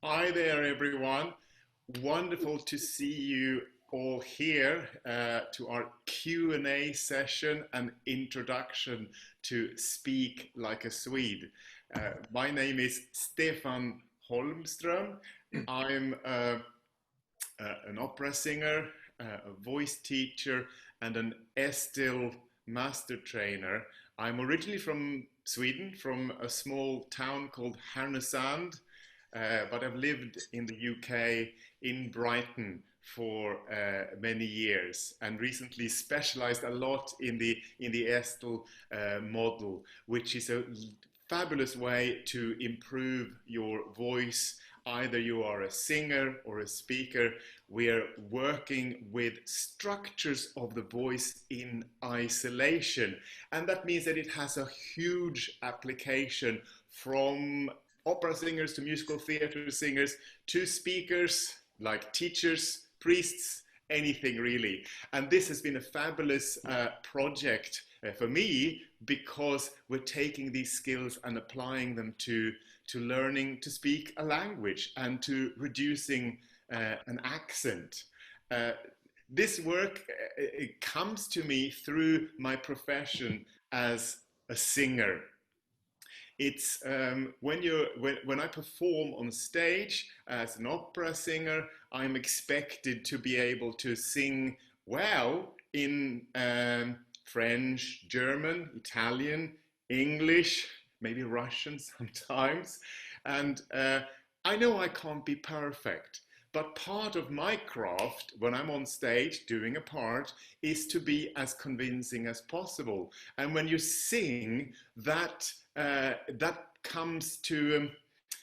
Hi there, everyone. Wonderful to see you all here to our Q&A session and introduction to Speak Like a Swede. My name is Stefan Holmström. I'm an opera singer, a voice teacher, and an Estil master trainer. I'm originally from Sweden, from a small town called Härnösand, but I've lived in the UK, in Brighton, for many years, and recently specialized a lot in the Estel model, which is a fabulous way to improve your voice. Either you are a singer or a speaker, we're working with structures of the voice in isolation. And that means that it has a huge application from opera singers to musical theater singers to speakers like teachers, priests, anything really. And this has been a fabulous project for me because we're taking these skills and applying them to learning to speak a language and to reducing an accent. Uh, this work it comes to me through my profession as a singer. It's when I perform on stage as an opera singer, I'm expected to be able to sing well in French, German, Italian, English, maybe Russian sometimes. And I know I can't be perfect, but part of my craft when I'm on stage doing a part is to be as convincing as possible. And when you sing, that comes to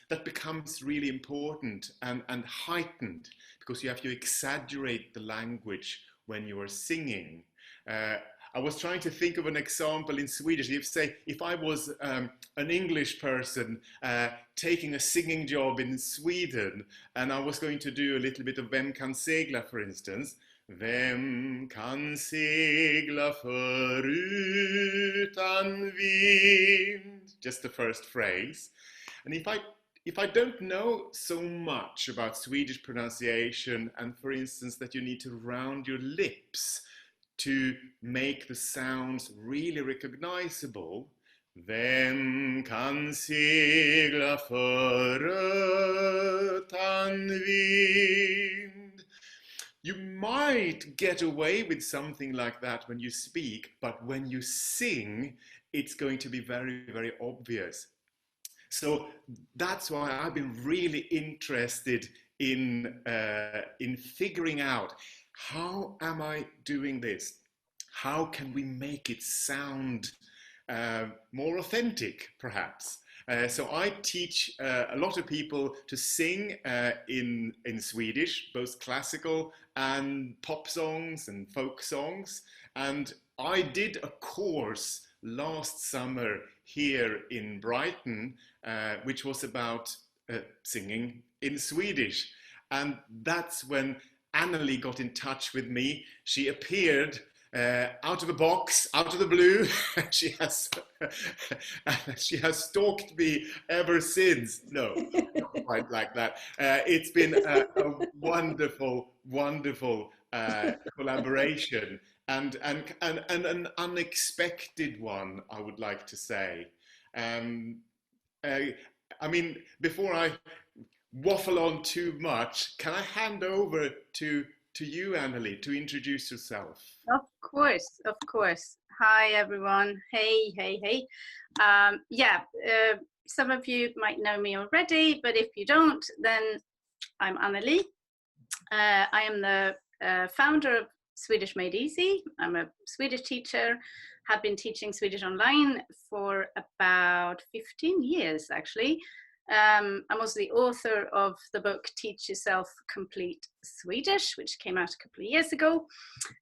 that becomes really important and heightened because you have to exaggerate the language when you are singing. Uh, I was trying to think of an example in Swedish. If I was an English person taking a singing job in Sweden and I was going to do a little bit of Vem kan segla, for instance. Vem kan segla förutan vind? Just the first phrase. And if I don't know so much about Swedish pronunciation, and for instance that you need to round your lips to make the sounds really recognizable, vem kan segla förutan vind? You might get away with something like that when you speak, but when you sing, it's going to be very, very obvious. So that's why I've been really interested in figuring out how am I doing this? How can we make it sound more authentic, perhaps? So I teach a lot of people to sing in Swedish, both classical and pop songs and folk songs. And I did a course last summer here in Brighton, which was about singing in Swedish. And that's when Annalie got in touch with me. She appeared out of a box, out of the blue. she has she has stalked me ever since. No, not quite like that. It's been a wonderful, wonderful collaboration and an unexpected one, I would like to say. Um, uh, I mean, before I waffle on too much, can I hand over to you, Annalie, to introduce yourself? Of course, of course. Hi, everyone. Hey, hey, hey. Some of you might know me already, but if you don't, then I'm Annelie. I am the founder of Swedish Made Easy. I'm a Swedish teacher, have been teaching Swedish online for about 15 years, actually. I'm also the author of the book Teach Yourself Complete Swedish, which came out a couple of years ago.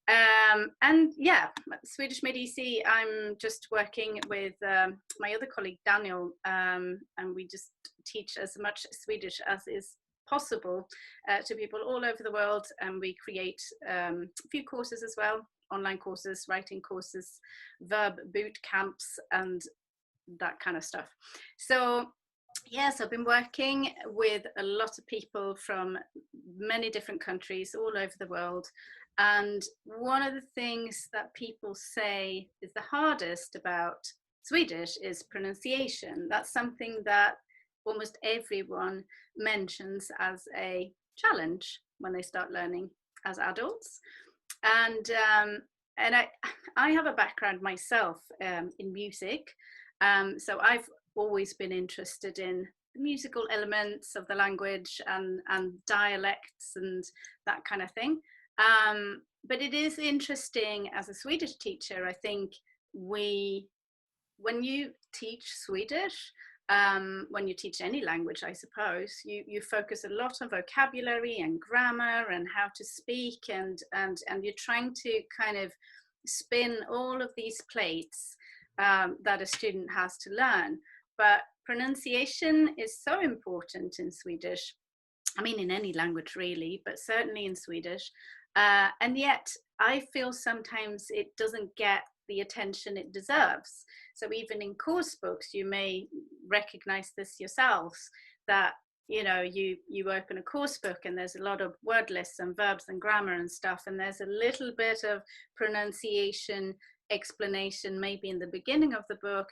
And yeah, Swedish Made Easy, I'm just working with my other colleague Daniel, and we just teach as much Swedish as is possible to people all over the world, and we create a few courses as well, online courses, writing courses, verb boot camps, and that kind of stuff. So Yes, I've been working with a lot of people from many different countries all over the world. And one of the things that people say is the hardest about Swedish is pronunciation. That's something that almost everyone mentions as a challenge when they start learning as adults. And I have a background myself in music, so I've always been interested in the musical elements of the language and dialects and that kind of thing. But it is interesting as a Swedish teacher. I think when you teach Swedish, when you teach any language, I suppose, you focus a lot on vocabulary and grammar and how to speak, and you're trying to kind of spin all of these plates that a student has to learn. But pronunciation is so important in Swedish. I mean, in any language really, but certainly in Swedish. And yet, I feel sometimes it doesn't get the attention it deserves. So even in course books, you may recognize this yourselves, that you open a course book and there's a lot of word lists and verbs and grammar and stuff, and there's a little bit of pronunciation explanation maybe in the beginning of the book,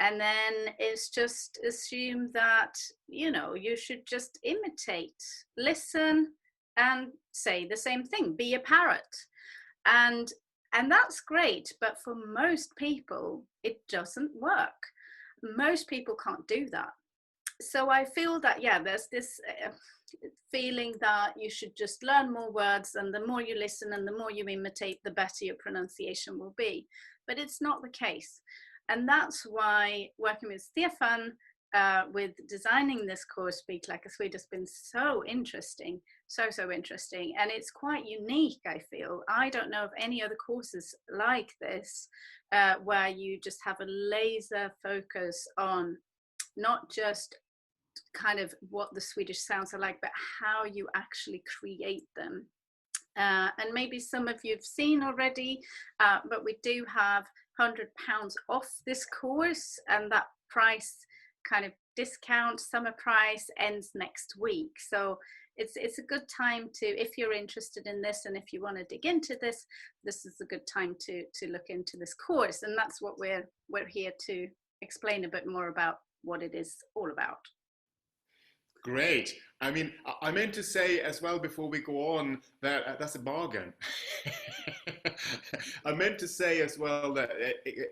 and then it's just assumed that you should just imitate, listen, and say the same thing, be a parrot. And that's great, but for most people it doesn't work. Most people can't do that. So I feel that there's this feeling that you should just learn more words, and the more you listen and the more you imitate, the better your pronunciation will be. But it's not the case. And that's why working with Stefan, with designing this course, Speak Like a Swede, has been so interesting, so interesting. And it's quite unique, I feel. I don't know of any other courses like this, where you just have a laser focus on not just kind of what the Swedish sounds are like, but how you actually create them. And maybe some of you've seen already, but we do have £100 off this course, and that price kind of discount, summer price, ends next week. So it's a good time to, if you're interested in this and if you want to dig into this, this is a good time to look into this course. And that's what we're here to explain a bit more about, what it is all about. Great. I mean, I meant to say as well before we go on that that's a bargain. I meant to say as well that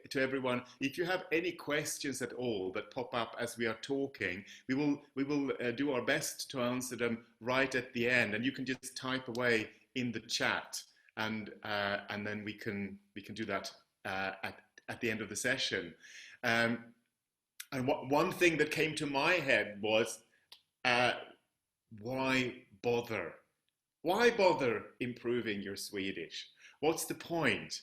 to everyone, if you have any questions at all that pop up as we are talking, we will do our best to answer them right at the end, and you can just type away in the chat, and then we can do that at the end of the session. And one thing that came to my head was, why bother? Why bother improving your Swedish? What's the point?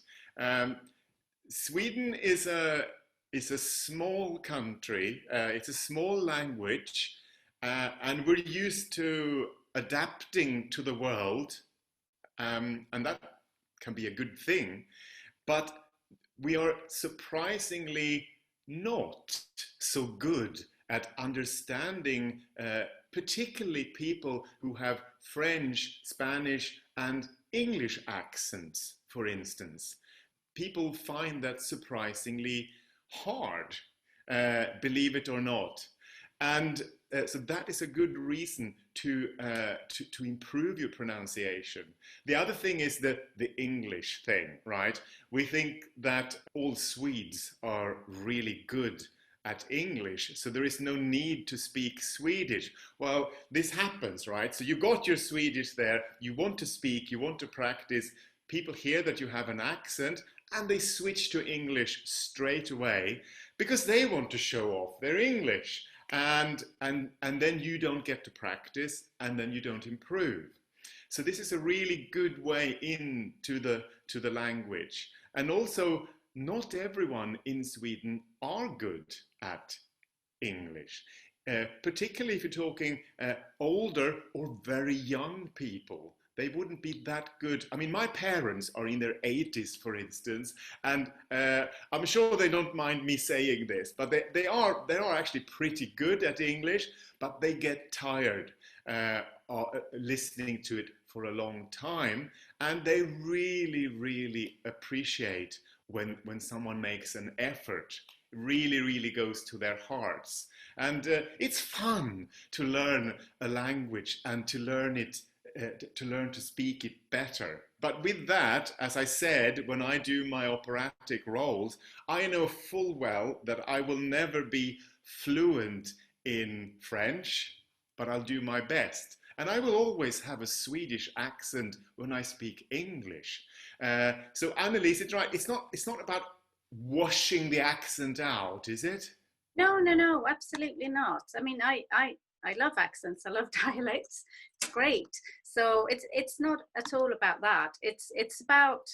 Sweden is a small country. It's a small language, and we're used to adapting to the world, and that can be a good thing. But we are surprisingly not so good at understanding particularly people who have French, Spanish, and English accents, for instance. People find that surprisingly hard, believe it or not. And so that is a good reason to improve your pronunciation. The other thing is the English thing, right? We think that all Swedes are really good at English, so there is no need to speak Swedish. Well, this happens, right? So you got your Swedish there, you want to speak, you want to practice, people hear that you have an accent, and they switch to English straight away because they want to show off their English. And then you don't get to practice, and then you don't improve. So this is a really good way into the language. And also, not everyone in Sweden are good at English, particularly if you're talking older or very young people. they wouldn't be that good. I mean, my parents are in their 80s, for instance, and I'm sure they don't mind me saying this, but they are actually pretty good at English, but they get tired listening to it for a long time, and they really, really appreciate when someone makes an effort. Really, really goes to their hearts. And it's fun to learn a language and to learn it, to learn to speak it better. But with that, as I said, when I do my operatic roles, I know full well that I will never be fluent in French, but I'll do my best. And I will always have a Swedish accent when I speak English. So Annelise, it's right. It's not about washing the accent out, is it? No, no, no, absolutely not. I mean, I love accents. I love dialects. It's great. So it's not at all about that. It's about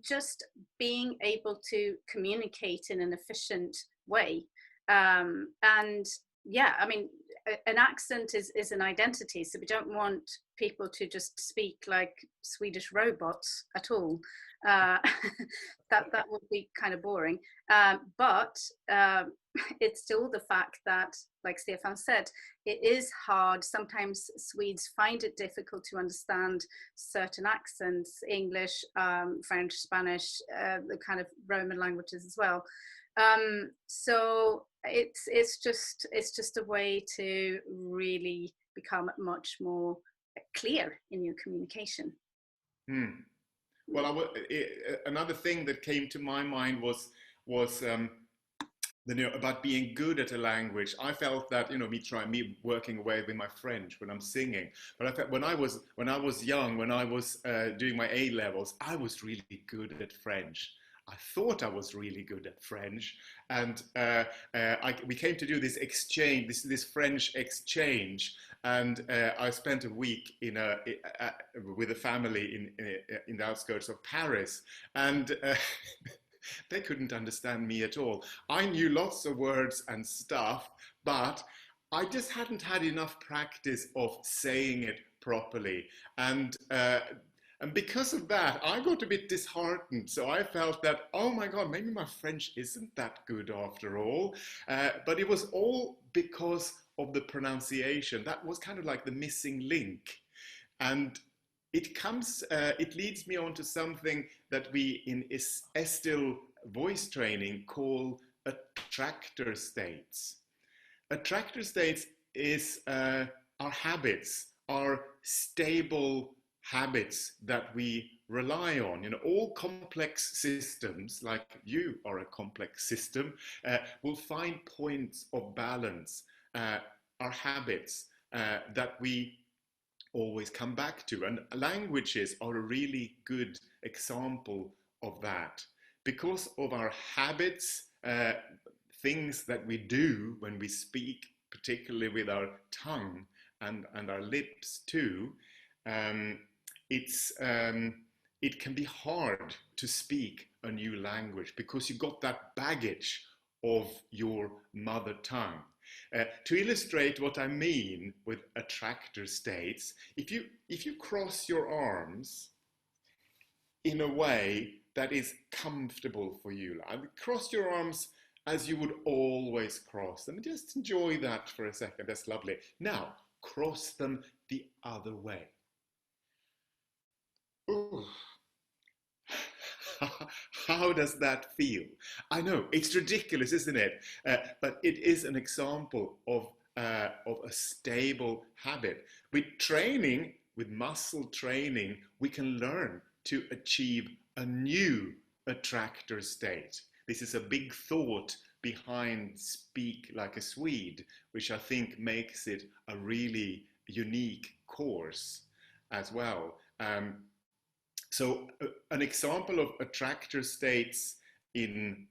just being able to communicate in an efficient way. And yeah, I mean, an accent is an identity. So we don't want people to just speak like Swedish robots at all. Uh, that would be kind of boring. But it's still the fact that, like Stefan said, it is hard. Sometimes Swedes find it difficult to understand certain accents, English, French, Spanish, the kind of Roman languages as well. So it's just a way to really become much more clear in your communication. Hmm. Well, another thing that came to my mind was about being good at a language. I felt that me working away with my French when I'm singing. But I felt when I was young, when I was doing my A levels, I was really good at French. I thought I was really good at French, and we came to do this exchange, this French exchange, and I spent a week with a family in the outskirts of Paris, and they couldn't understand me at all. I knew lots of words and stuff, but I just hadn't had enough practice of saying it properly, and because of that, I got a bit disheartened. So I felt that, oh my God, maybe my French isn't that good after all. But it was all because of the pronunciation. That was kind of like the missing link. And it leads me on to something that we in Estil voice training call attractor states. Attractor states is our habits, our stable habits that we rely on. All complex systems, like you are a complex system, will find points of balance, our habits that we always come back to. And languages are a really good example of that. Because of our habits, things that we do when we speak, particularly with our tongue and our lips too, it can be hard to speak a new language because you got that baggage of your mother tongue. To illustrate what I mean with attractor states, if you cross your arms in a way that is comfortable for you, cross your arms as you would always cross them. Just enjoy that for a second. That's lovely. Now, cross them the other way. Ooh. How does that feel? I know, it's ridiculous, isn't it? But it is an example of a stable habit. With training, with muscle training, we can learn to achieve a new attractor state. This is a big thought behind Speak Like a Swede, which I think makes it a really unique course as well. So an example of attractor states in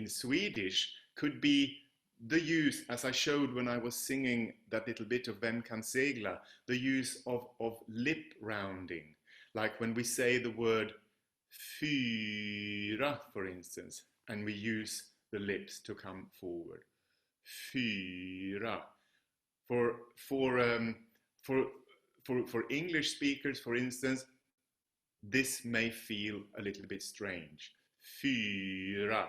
Swedish could be the use, as I showed when I was singing that little bit of Vem kan segla, the use of lip rounding. Like when we say the word fyra, for instance, and we use the lips to come forward. Fyra. For for English speakers, for instance, this may feel a little bit strange. Fyra.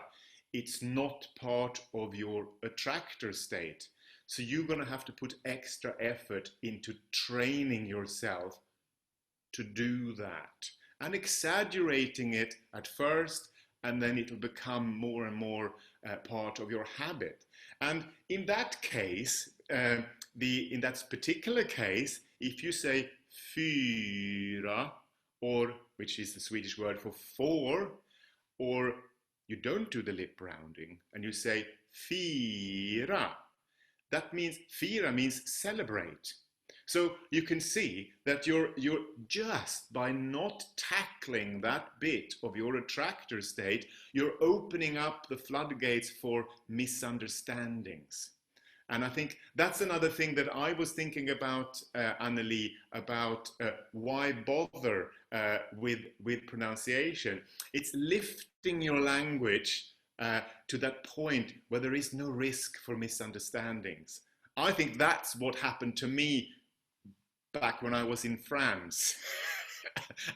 It's not part of your attractor state. So you're going to have to put extra effort into training yourself to do that and exaggerating it at first, and then it'll become more and more part of your habit. And in that case, in that particular case, if you say fyra, or which is the Swedish word for four, or you don't do the lip rounding and you say fira, that means fira means celebrate. So you can see that you're just by not tackling that bit of your attractor state, you're opening up the floodgates for misunderstandings. And I think that's another thing that I was thinking about, Annelie, about why bother with pronunciation. It's lifting your language to that point where there is no risk for misunderstandings. I think that's what happened to me back when I was in France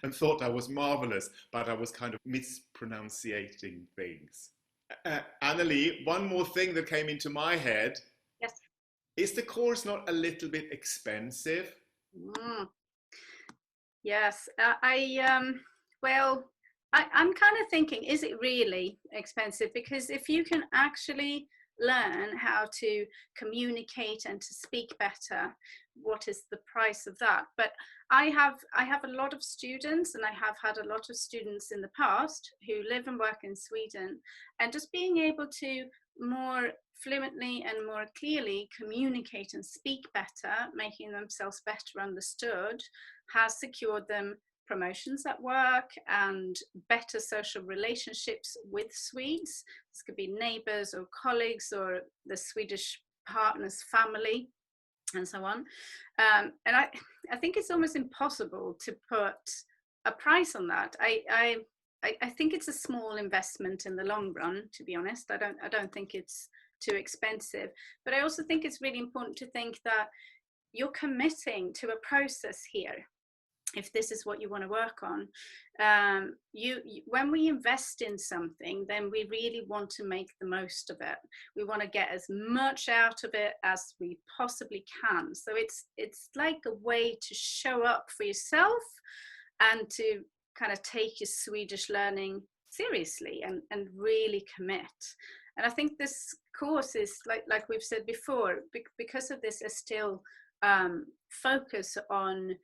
and thought I was marvelous, but I was kind of mispronouncing things. Annelie, one more thing that came into my head. Yes. Is the course not a little bit expensive? Yes, I'm kind of thinking, is it really expensive? Because if you can actually learn how to communicate and to speak better, what is the price of that? But I have a lot of students, and I have had a lot of students in the past who live and work in Sweden, and just being able to more fluently and more clearly communicate and speak better, making themselves better understood, has secured them promotions at work and better social relationships with Swedes. This could be neighbors or colleagues or the Swedish partner's family and so on. And I think it's almost impossible to put a price on that. I think it's a small investment in the long run, to be honest. I don't think it's too expensive, but I also think it's really important to think that you're committing to a process here. If this is what you want to work on, when we invest in something, then we really want to make the most of it. We want to get as much out of it as we possibly can. So it's like a way to show up for yourself and to kind of take your Swedish learning seriously and really commit. And I think this course is, like we've said before, because of this, is still focus on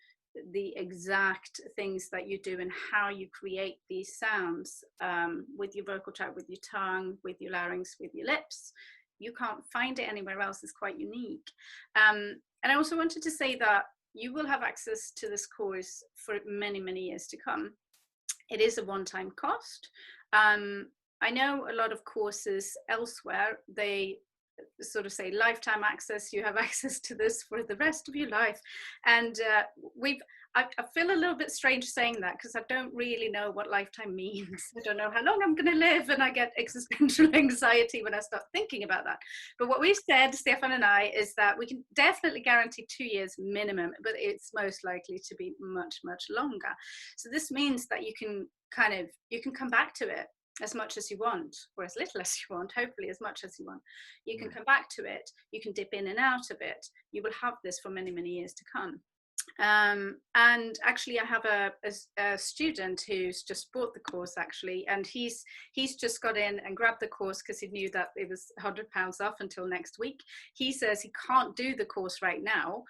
the exact things that you do and how you create these sounds with your vocal tract, with your tongue, with your larynx, with your lips. You can't find it anywhere else. It's quite unique. And I also wanted to say that you will have access to this course for many, many years to come. It is a one-time cost. I know a lot of courses elsewhere, they sort of say lifetime access, you have access to this for the rest of your life. And I feel a little bit strange saying that, because I don't really know what lifetime means. I don't know how long I'm going to live, and I get existential anxiety when I start thinking about that. But what we've said, Stefan and I, is that we can definitely guarantee 2 years minimum, but it's most likely to be much, much longer. So this means that you can come back to it as much as you want, or as little as you want, hopefully as much as you want. You can come back to it, you can dip in and out of it. You will have this for many, many years to come. And actually I have a student who's just bought the course, actually, and he's just got in and grabbed the course because he knew that it was £100 off until next week. He says he can't do the course right now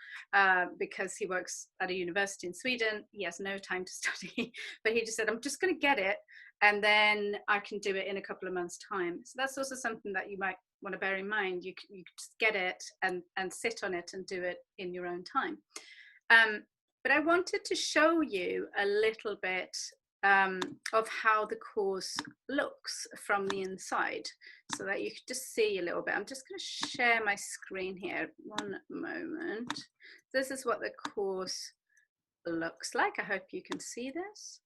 because he works at a university in Sweden. He has no time to study, but he just said, I'm just going to get it, and then I can do it in a couple of months' time. So that's also something that you might want to bear in mind. You just get it and sit on it and do it in your own time. But I wanted to show you a little bit of how the course looks from the inside, so that you could just see a little bit. I'm just going to share my screen here. One moment. This is what the course looks like. I hope you can see this.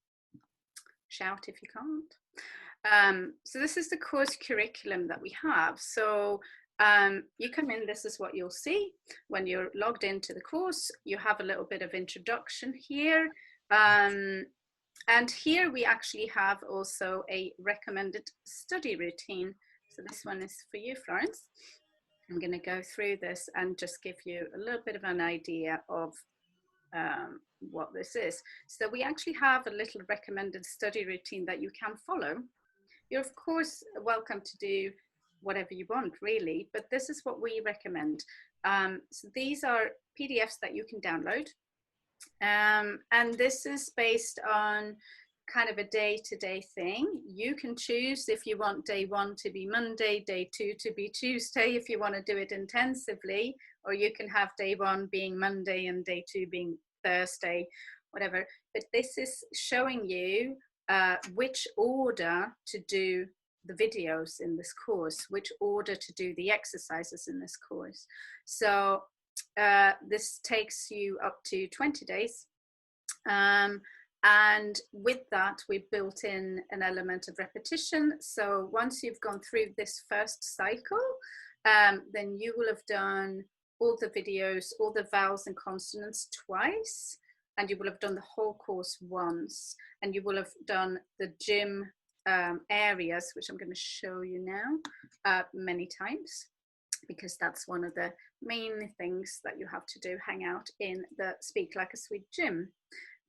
Shout if you can't. So this is the course curriculum that we have. So You come in, this is what you'll see. When you're logged into the course, you have a little bit of introduction here. And here we actually have also a recommended study routine. So this one is for you, Florence. I'm going to go through this and just give you a little bit of an idea of what this is. So we actually have a little recommended study routine that you can follow. You're of course welcome to do whatever you want, really, but this is what we recommend. So these are PDFs that you can download. And this is based on kind of a day-to-day thing. You can choose if you want day 1 to be Monday, day 2 to be Tuesday, if you want to do it intensively, or you can have day 1 being Monday and day 2 being Thursday, whatever. But this is showing you which order to do the videos in this course, which order to do the exercises in this course. So this takes you up to 20 days. And with that, we've built in an element of repetition. So once you've gone through this first cycle, then you will have done all the videos, all the vowels and consonants twice, and you will have done the whole course once, and you will have done the gym areas, which I'm going to show you now, many times, because that's one of the main things that you have to do, hang out in the Speak Like a Swede gym,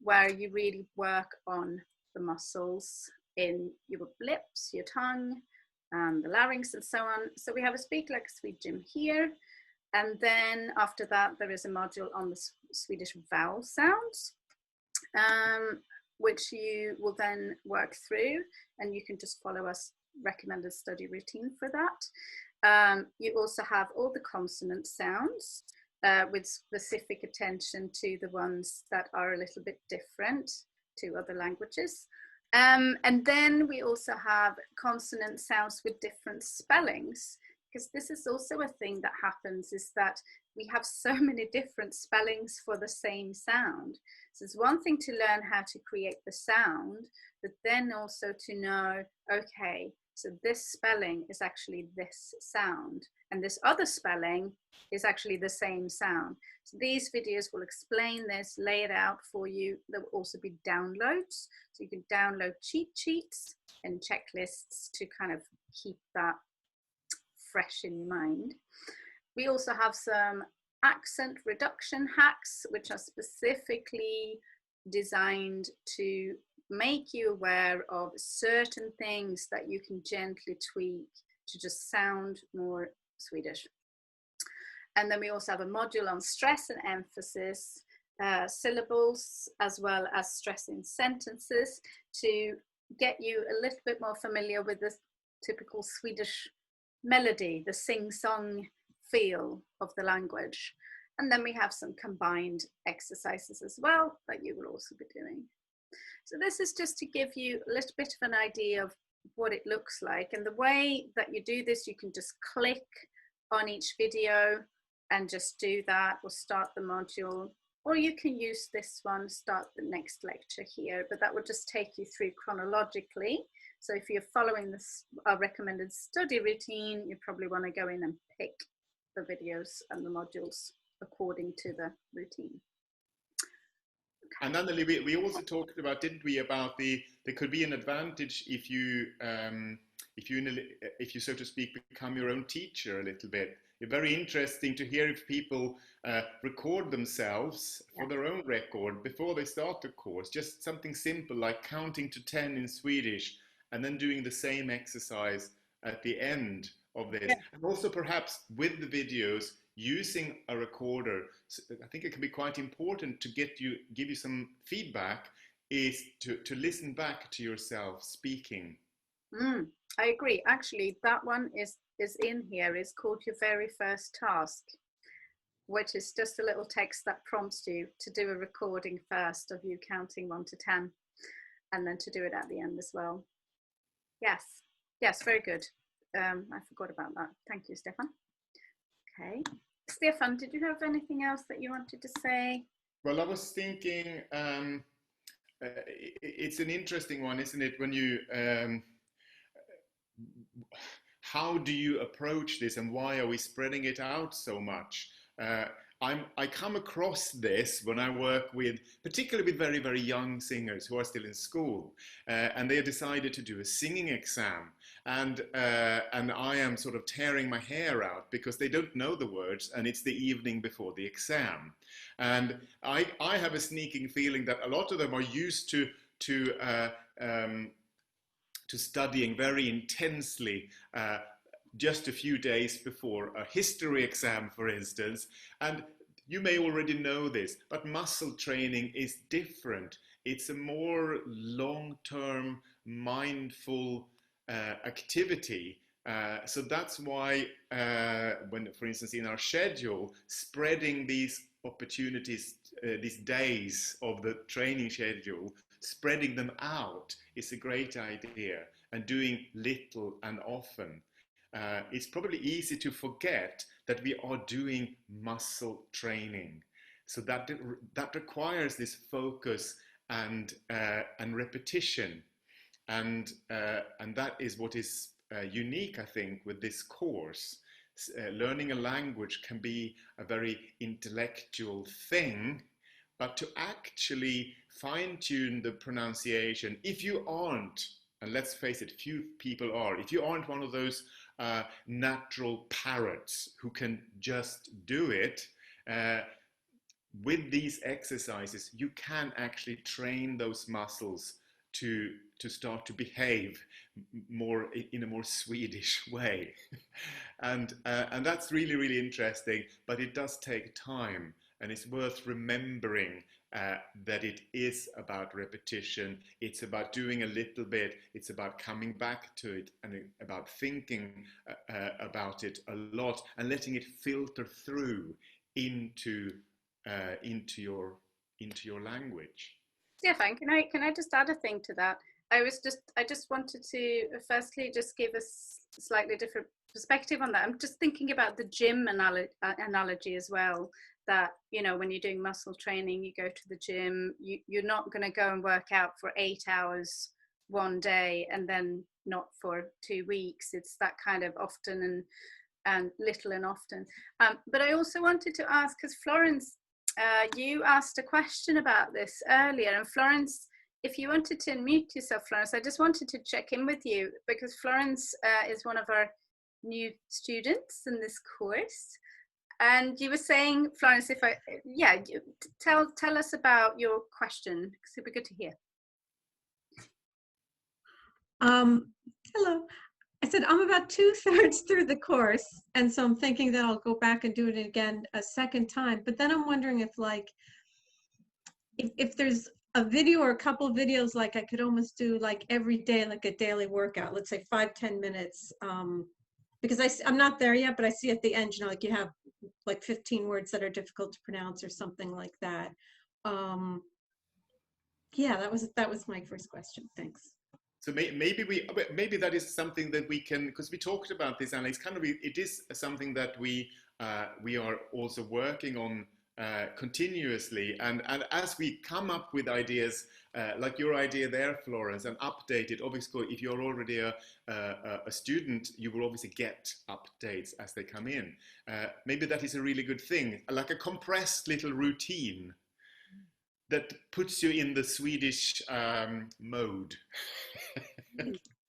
where you really work on the muscles in your lips, your tongue, the larynx and so on. So we have a Speak Like a Swede gym here. And then after that, there is a module on the Swedish vowel sounds, which you will then work through, and you can just follow us recommended study routine for that. You also have all the consonant sounds with specific attention to the ones that are a little bit different to other languages. And then we also have consonant sounds with different spellings, because this is also a thing that happens, is that we have so many different spellings for the same sound. So it's one thing to learn how to create the sound, but then also to know, okay, so this spelling is actually this sound, and this other spelling is actually the same sound. So these videos will explain this, lay it out for you. There will also be downloads. So you can download cheat sheets and checklists to kind of keep that fresh in your mind. We also have some accent reduction hacks, which are specifically designed to make you aware of certain things that you can gently tweak to just sound more Swedish. And then we also have a module on stress and emphasis, syllables, as well as stress in sentences, to get you a little bit more familiar with the typical Swedish melody, the sing-song feel of the language. And then we have some combined exercises as well that you will also be doing. So this is just to give you a little bit of an idea of what it looks like. And the way that you do this, you can just click on each video and just do that, or start the module, or you can use this one, start the next lecture here, but that will just take you through chronologically. So if you're following this recommended study routine, you probably want to go in and pick the videos and the modules according to the routine. And Anneli, we also talked about, didn't we, about there could be an advantage if you so to speak become your own teacher a little bit. It's very interesting to hear if people record themselves for their own record before they start the course. Just something simple like counting to 10 in Swedish, and then doing the same exercise at the end of this. Yeah. And also perhaps with the videos, using a recorder. So I think it can be quite important to give you some feedback, is to listen back to yourself speaking. I agree. Actually, that one is in here. It's called Your Very First Task, which is just a little text that prompts you to do a recording first of you counting 1 to 10, and then to do it at the end as well. Yes, very good. I forgot about that. Thank you, Stefan. Okay. Stefan, did you have anything else that you wanted to say? Well, I was thinking, it's an interesting one, isn't it? When you, how do you approach this, and why are we spreading it out so much? Uh, I come across this when I work with, particularly with very, very young singers who are still in school, and they have decided to do a singing exam. And I am sort of tearing my hair out because they don't know the words, and it's the evening before the exam. And I have a sneaking feeling that a lot of them are used um, to studying very intensely just a few days before a history exam, for instance. And you may already know this, but muscle training is different. It's a more long-term, mindful activity. So that's why when, for instance, in our schedule, spreading these opportunities, these days of the training schedule, spreading them out is a great idea, and doing little and often. It's probably easy to forget that we are doing muscle training. So that requires this focus and repetition. And that is what is unique, I think, with this course. Learning a language can be a very intellectual thing, but to actually fine-tune the pronunciation, if you aren't, and let's face it, few people are, if you aren't one of those natural parrots who can just do it, with these exercises, you can actually train those muscles to start to behave more in a more Swedish way. And that's really, really interesting, but it does take time, and it's worth remembering that it is about repetition. It's about doing a little bit. It's about coming back to it, and about thinking about it a lot, and letting it filter through into your language. Stefan, can I just add a thing to that? I just wanted to firstly just give a slightly different perspective on that. I'm just thinking about the gym analogy as well. That, you know, when you're doing muscle training, you go to the gym, you're not going to go and work out for 8 hours one day and then not for 2 weeks. It's that kind of often and little and often. But I also wanted to ask, because Florence, you asked a question about this earlier, and Florence, if you wanted to unmute yourself, Florence, I just wanted to check in with you, because Florence is one of our new students in this course. And you were saying, Florence, tell us about your question. Super good to hear. Hello. I said I'm about 2/3 through the course, and so I'm thinking that I'll go back and do it again a second time. But then I'm wondering if, like, if there's a video or a couple of videos, like I could almost do like every day, like a daily workout, let's say 5-10 minutes. Because I'm not there yet, but I see at the end, you know, like you have like 15 words that are difficult to pronounce or something like that. Yeah, that was my first question. Thanks. So maybe that is something that we can, because we talked about this, Alex. Kind of, it is something that we are also working on continuously, and as we come up with ideas like your idea there, Florence, and update it. Obviously, if you're already a student, you will obviously get updates as they come in. Maybe that is a really good thing, like a compressed little routine that puts you in the Swedish mode.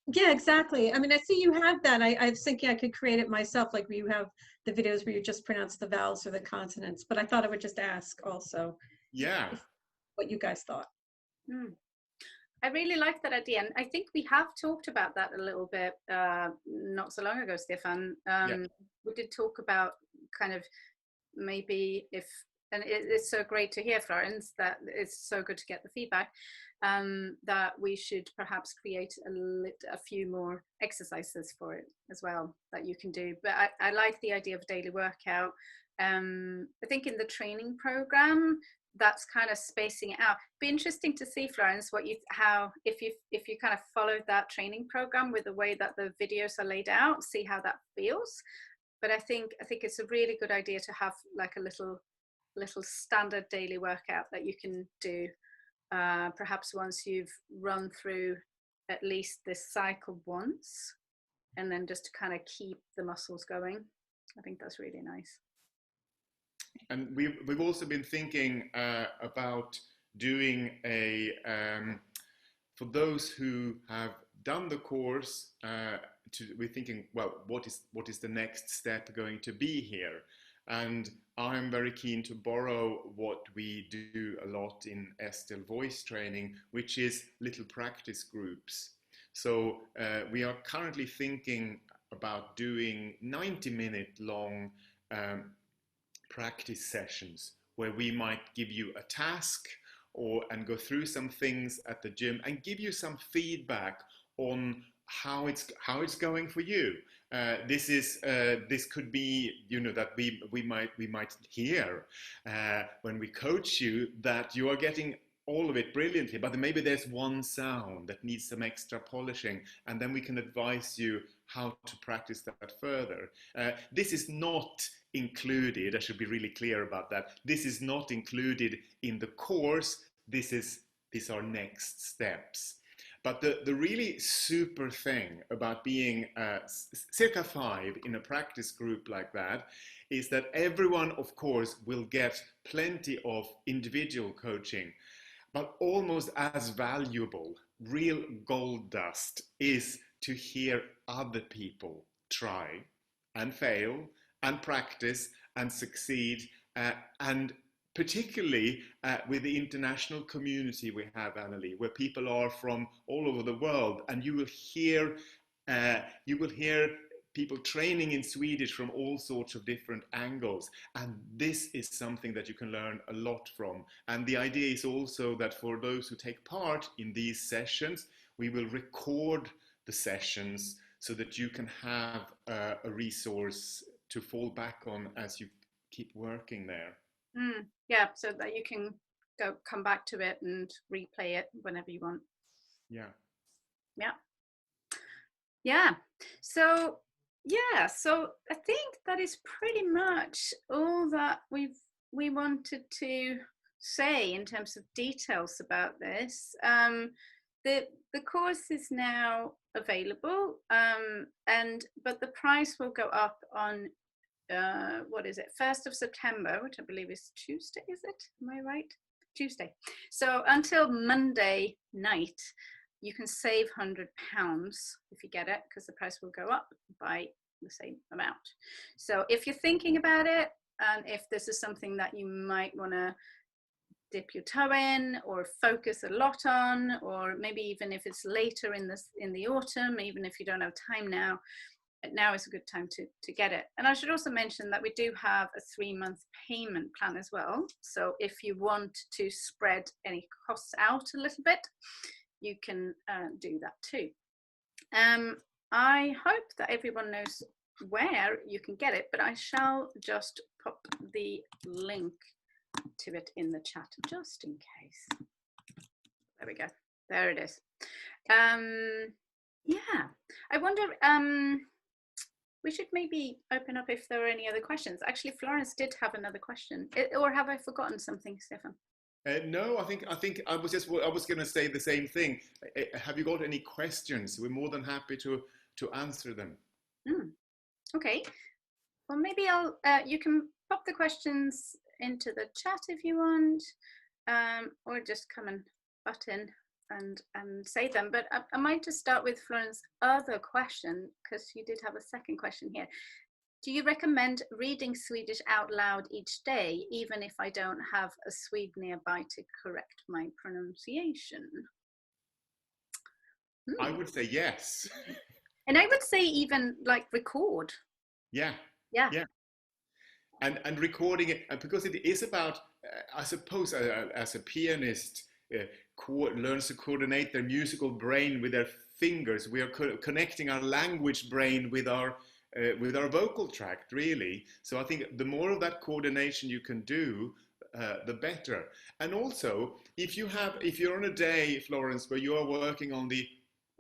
Yeah, exactly. I mean, I see you have that. I was thinking I could create it myself, like where you have the videos where you just pronounce the vowels or the consonants, but I thought I would just ask also. Yeah. What you guys thought. I really like that idea, and I think we have talked about that a little bit not so long ago, Stefan. We did talk about kind of maybe if, and it's so great to hear, Florence, that it's so good to get the feedback, that we should perhaps create a few more exercises for it as well that you can do. But I like the idea of daily workout. I think in the training program, that's kind of spacing it out. Be interesting to see, Florence, if you kind of followed that training program with the way that the videos are laid out, see how that feels. But I think it's a really good idea to have like a little standard daily workout that you can do, perhaps once you've run through at least this cycle once. and then just to kind of keep the muscles going. I think that's really nice. And we've also been thinking about doing a for those who have done the course. We're thinking, well, what is the next step going to be here? And I'm very keen to borrow what we do a lot in Estelle voice training, which is little practice groups. So we are currently thinking about doing 90-minute long practice sessions where we might give you a task and go through some things at the gym and give you some feedback on how it's going for you. This could be, you know, that we might hear when we coach you that you are getting all of it brilliantly, but maybe there's one sound that needs some extra polishing, and then we can advise you how to practice that further. This is not included, I should be really clear about that. This is not included in the course. These are next steps. But the really super thing about being circa 5 in a practice group like that is that everyone, of course, will get plenty of individual coaching, but almost as valuable, real gold dust, is to hear other people try and fail and practice and succeed, and particularly with the international community we have, Annalie, where people are from all over the world, and you will hear people training in Swedish from all sorts of different angles, and this is something that you can learn a lot from. And the idea is also that for those who take part in these sessions, we will record the sessions so that you can have a resource to fall back on as you keep working there. Yeah, so that you can come back to it and replay it whenever you want. Yeah. So I think that is pretty much all that we wanted to say in terms of details about this. The course is now available, but the price will go up on 1st of September, which I believe is Tuesday, is it? Am I right? Tuesday. So until Monday night, you can save £100 if you get it, because the price will go up by the same amount. So if you're thinking about it, and if this is something that you might want to dip your toe in or focus a lot on, or maybe even if it's later in the autumn, even if you don't have time now is a good time to get it. And I should also mention that we do have a 3-month payment plan as well. So if you want to spread any costs out a little bit, you can do that too. I hope that everyone knows where you can get it, but I shall just pop the link to it in the chat just in case. There we go. There it is. Yeah, I wonder, we should maybe open up if there are any other questions. Actually, Florence did have another question. Or have I forgotten something, Stefan? No, I think I was going to say the same thing. Have you got any questions? We're more than happy to answer them. Okay. Well, maybe you can pop the questions into the chat if you want, or just come and butt in and say them. But I might just start with Florence's other question, because you did have a second question here. Do you recommend reading Swedish out loud each day, even if I don't have a Swede nearby to correct my pronunciation? I would say yes. And I would say even like record. Yeah. And recording it, because it is about, I suppose, as a pianist learns to coordinate their musical brain with their fingers, we are connecting our language brain with our vocal tract, really. So I think the more of that coordination you can do, the better. And also, if you're on a day, Florence, where you are working on the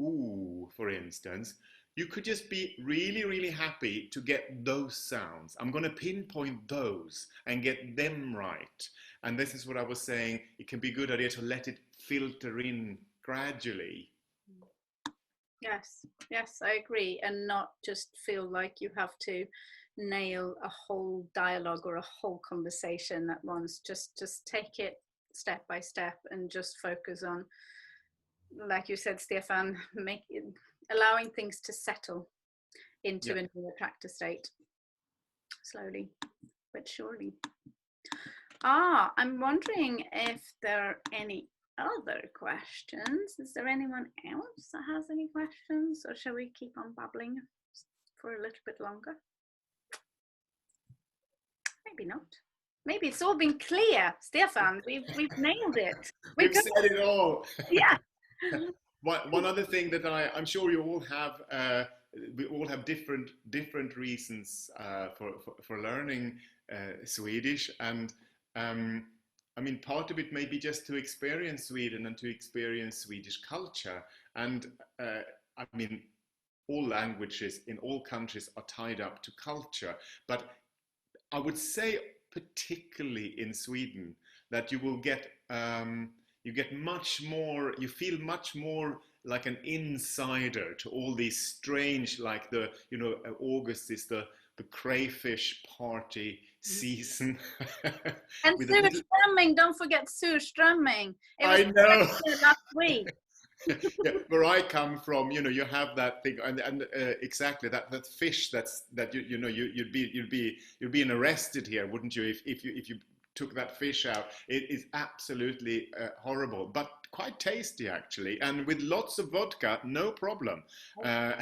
ooh, for instance, you could just be really, really happy to get those sounds. I'm going to pinpoint those and get them right. And this is what I was saying. It can be a good idea to let it filter in gradually. Yes, yes, I agree. And not just feel like you have to nail a whole dialogue or a whole conversation at once. Just take it step by step and just focus on, like you said, Stefan, allowing things to settle into Yeah. a new attractor state slowly but surely. I'm wondering if there are any other questions. Is there anyone else that has any questions, or shall we keep on babbling for a little bit longer? Maybe not. Maybe it's all been clear, Stefan. We've nailed it. We've said it all. Yeah. One other thing that I'm sure you all have, we all have different reasons for learning Swedish, and I mean, part of it may be just to experience Sweden and to experience Swedish culture, and I mean, all languages in all countries are tied up to culture, but I would say particularly in Sweden that you will get you get much more, you feel much more like an insider to all these strange, like the, you know, August is the crayfish party season. And With a little, surströmming, don't forget surströmming. It was I know. last week. Yeah, where I come from, you know, you have that thing, and exactly that fish that you know you'd be arrested here, wouldn't you, if you took that fish out? It is absolutely horrible, but quite tasty actually, and with lots of vodka, no problem. Uh,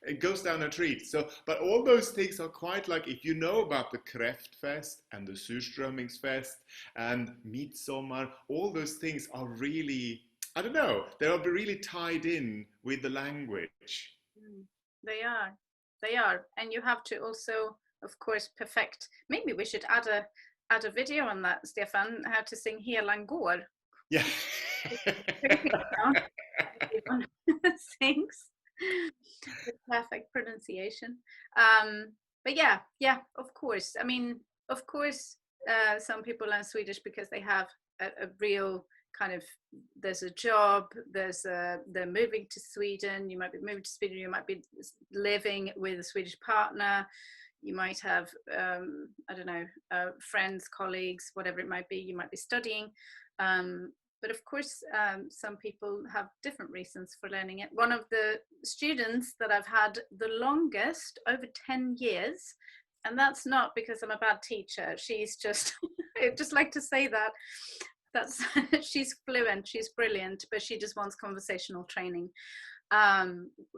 it goes down a treat. So, but all those things are quite like, if you know about the Kräftfest and the Surströmmingsfest and Midsommar, all those things are really, I don't know, they'll be really tied in with the language. They are. They are. And you have to also, of course, perfect. Maybe we should add a video on that, Stefan, how to sing Helan går. Yeah. Everyone sings with perfect pronunciation. But yeah, of course. I mean, of course, some people learn Swedish because they have a real kind of, there's a job, they're moving to Sweden, you might be moving to Sweden, you might be living with a Swedish partner, you might have I don't know, friends, colleagues, whatever it might be, you might be studying, but of course some people have different reasons for learning it. One of the students that I've had the longest, over 10 years, and that's not because I'm a bad teacher, she's just I'd just like to say that's she's fluent, she's brilliant, but she just wants conversational training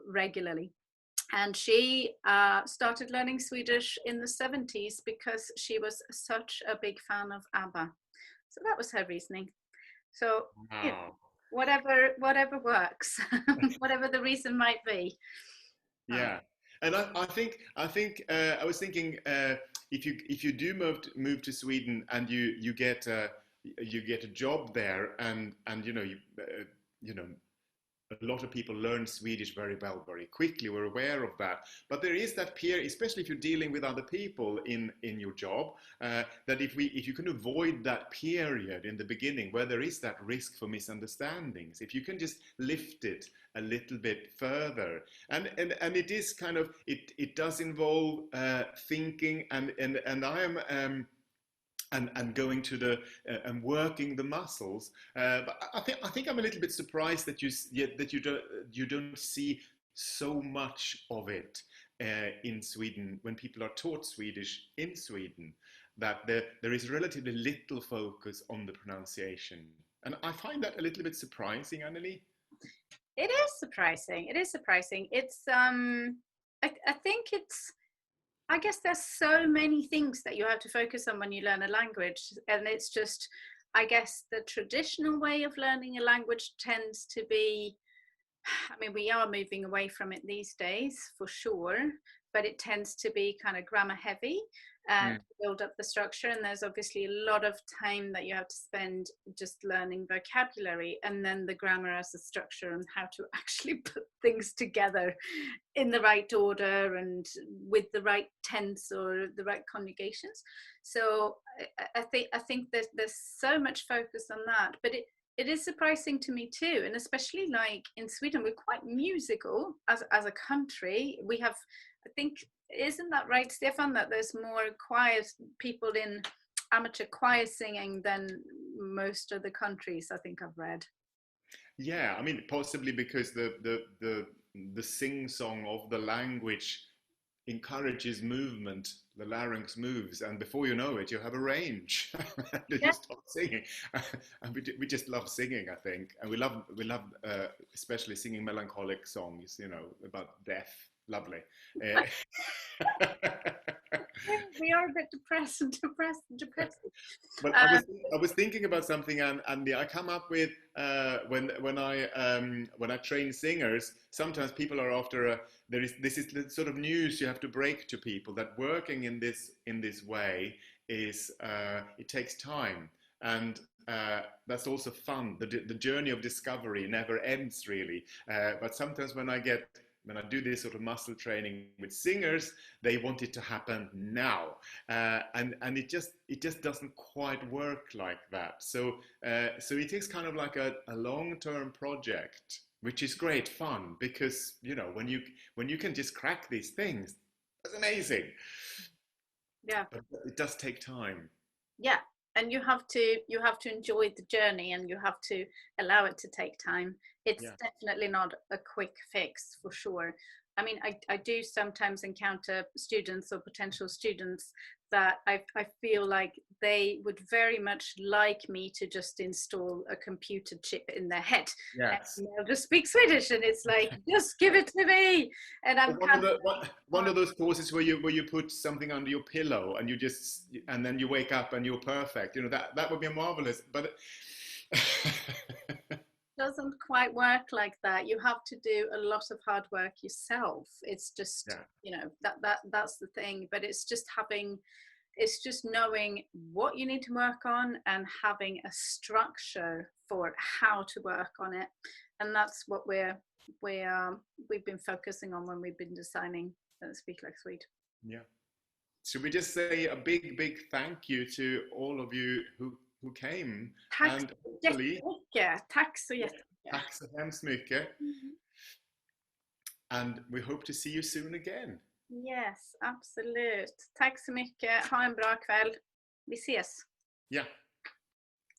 regularly. And she started learning Swedish in the 70s because she was such a big fan of ABBA. So that was her reasoning. So Wow. you know, whatever works, whatever the reason might be. Yeah. And I think I was thinking, if you do move to Sweden and you get a job there, and you know you know, a lot of people learn Swedish very well, very quickly. We're aware of that. But there is that period, especially if you're dealing with other people in your job, that if you can avoid that period in the beginning where there is that risk for misunderstandings, if you can just lift it a little bit further, and it is kind of, it does involve thinking, and I am. And going to the and working the muscles, but I think I'm a little bit surprised that you don't see so much of it in Sweden when people are taught Swedish in Sweden. That there is relatively little focus on the pronunciation, and I find that a little bit surprising, Anneli. It is surprising. It is surprising. It's I think it's, I guess there's so many things that you have to focus on when you learn a language, and it's just, I guess the traditional way of learning a language tends to be, I mean, we are moving away from it these days for sure, but it tends to be kind of grammar heavy and build up the structure. And there's obviously a lot of time that you have to spend just learning vocabulary, and then the grammar as a structure and how to actually put things together in the right order and with the right tense or the right conjugations. So I think there's so much focus on that, but it is surprising to me too, and especially like in Sweden, we're quite musical as a country. We have, I think, isn't that right, Stefan, that there's more choir people in amateur choir singing than most of the countries, I think I've read. Yeah, I mean, possibly because the sing song of the language encourages movement. The larynx moves, and before you know it, you have a range. And you Yeah. start singing, and we just love singing, I think, and we love especially singing melancholic songs, you know, about death. Lovely. We are a bit depressed. But I was thinking about something, and I come up with when I train singers. Sometimes people are after this is the sort of news you have to break to people, that working in this way is it takes time, and that's also fun. The journey of discovery never ends, really. But sometimes when I do this sort of muscle training with singers, they want it to happen now, and it just doesn't quite work like that. So it is kind of like a long-term project, which is great fun, because you know, when you can just crack these things, that's amazing. Yeah. But it does take time. Yeah, and you have to enjoy the journey, and you have to allow it to take time. It's Yeah. definitely not a quick fix, for sure. I mean, I do sometimes encounter students or potential students that I feel like they would very much like me to just install a computer chip in their head. Yes. And they'll just speak Swedish, and it's like, just give it to me. And I'm One of those courses where you put something under your pillow and and then you wake up and you're perfect. You know, that would be marvelous. But doesn't quite work like that. You have to do a lot of hard work yourself. It's just, yeah. you know, that's the thing. But it's just knowing what you need to work on and having a structure for how to work on it. And that's what we've been focusing on when we've been designing Speak Like Swede. Yeah. Should we just say a big thank you to all of you who came? Tack And så jättemycket. Tack så jättemycket. Tack så hemskt mycket. And we hope to see you soon again. Yes, absolut. Tack så mycket. Ha en bra kväll. Vi ses. Ja.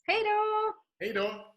Hej då! Hej då!